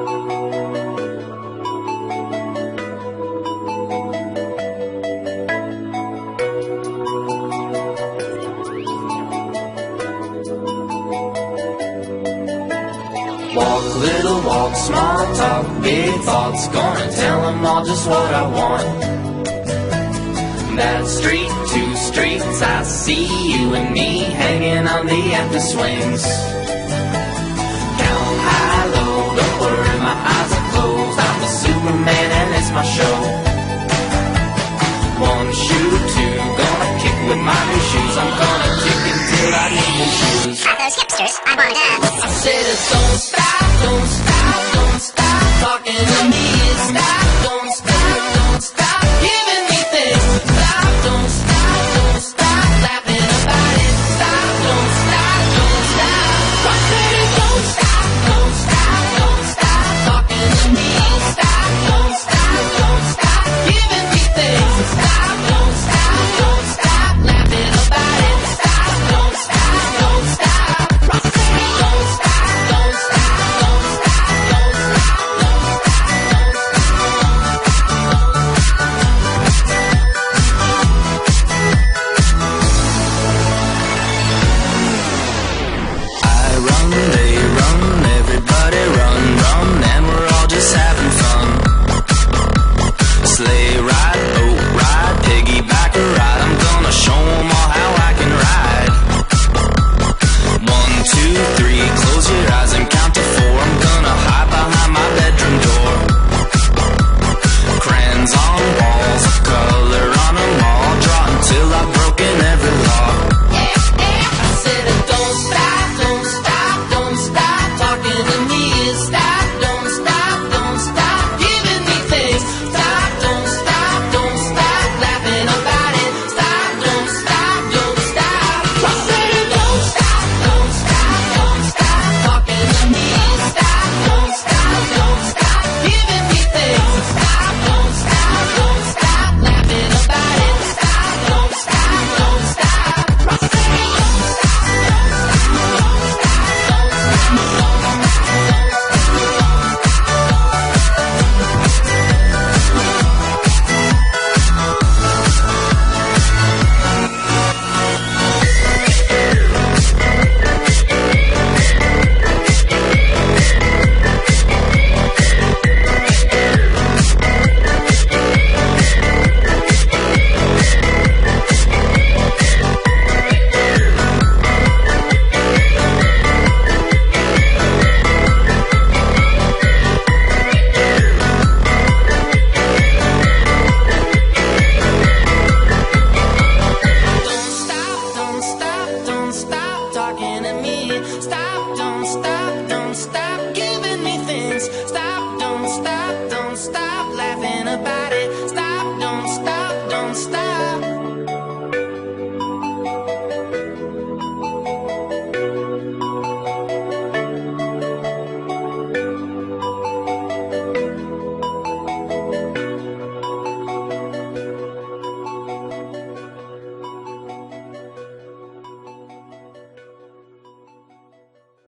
Walk, little walk, small talk, big thoughts. Gonna tell them all just what I want. That street, 2 streets, I see you and me hanging on the empty swings. Count high, low, don't worry, my eyes are closed. I'm the Superman and it's my show. 1 shoe, 2, gonna kick with my new shoes. I'm gonna kick until I need new shoes. At those hipsters, I wanna dance. I said, don't stop, don't stop, don't stop talking to me. Stop.